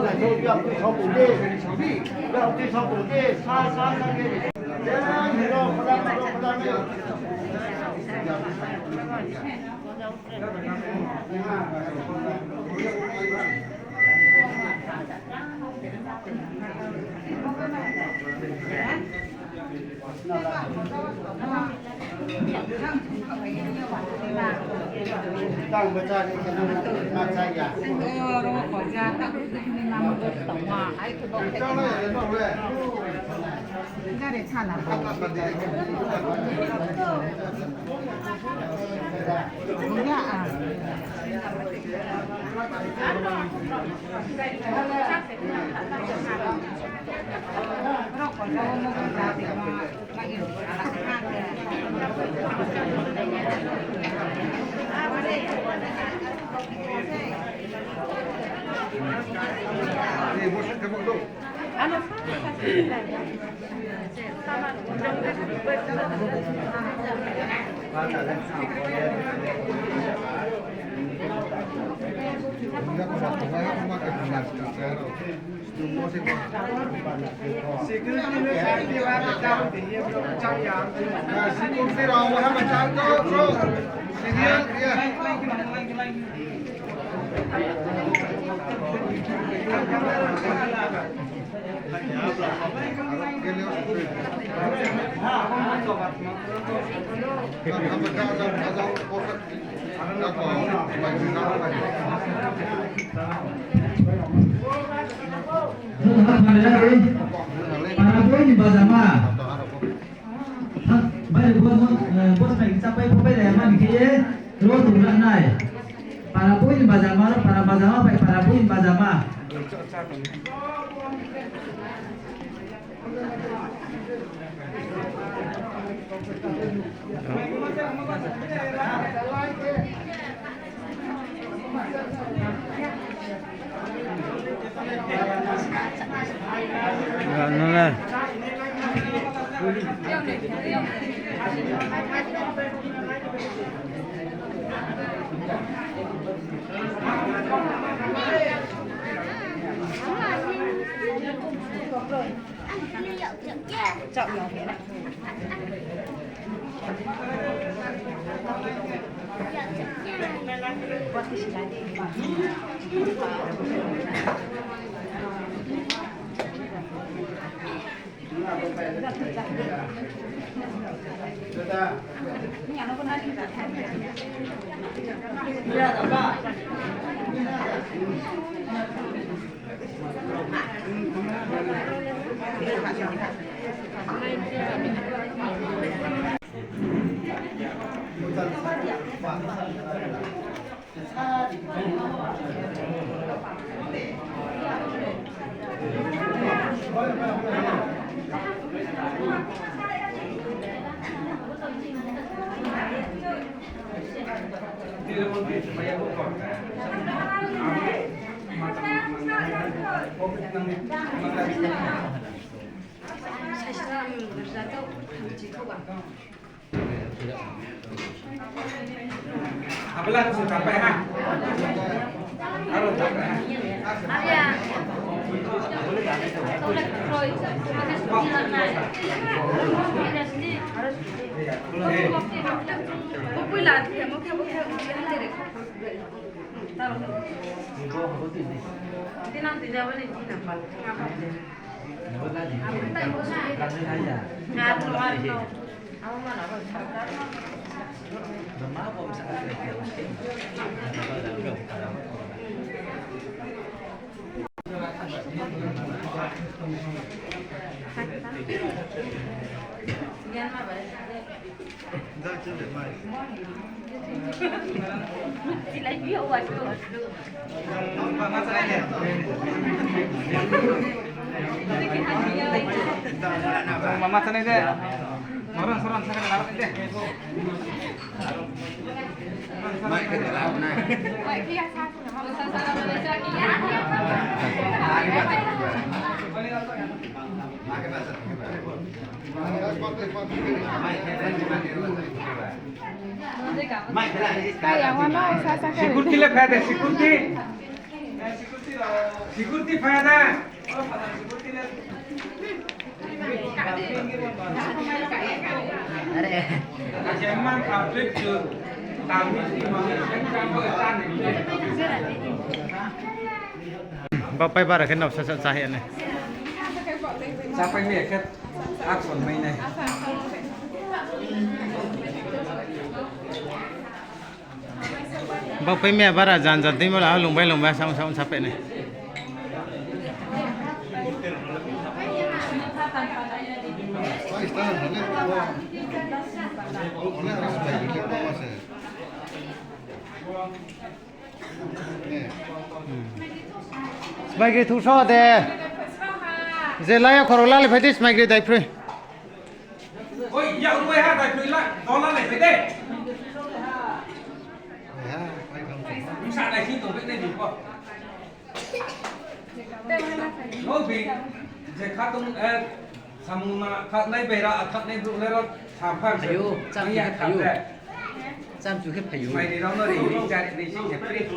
来说要对朝补地，墙壁要对朝补地，杀给你。这个不然没有。当不在你可能那在呀。我国家当时那么多懂啊，还有多。家里差哪？你看啊。เราขอเราโมกุลาติมาอยู่อาหารเลยนี่มุสลิมก็ดูpara poin bersama. Baik bos naik sampai sampai daerah ni kaya terus turun naik. Para poin bersama baik para poin bersama. chọn nhỏ thế này. Nhà nó có nói gì cả. Apalah sudah sampai ha. Harus sampai ha. Iya. Rồi, lần này. Harus Bukui lah, mau Nanti nanti jawab ini nampak. Sila iyo waduh. Masalahnya. Mama sana deh. Soran sana dalam deh. Mai ke dalam nah. Mai kia satu nama sana Malaysia kia. Security lah kaya deh, security. Security fana. Oh, pada security na. Kasi emang public tu tahu sih mau yang kamu etan ni. Bapak bara kenal saya ni. Siapa ni kat akson main ni. Bapak ni bara jangan tu malah lomba sama-sama sampai ni. Sebagai tu sahaja deh. Zelaya Corolla le fedis sebagai dah free. Oi, ya rumah ha dah free lah. Dollar le fede. Bisa dah sih tu fede di kau. Oh, bi. Jika tu sama kat naik berak, kat naik dulu lerot sampai. Ayo, ya ayo. kat. Sam juga payu. Mai di dalam ni cari di sini free.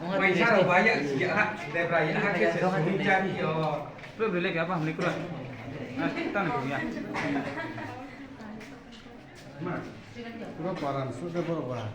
Mai cara banyak sejak hak dari hak ke sesuatu yo. Lu beli apa? Beli kurang. Nah, kita ni punya. Berapa orang sudah berapa?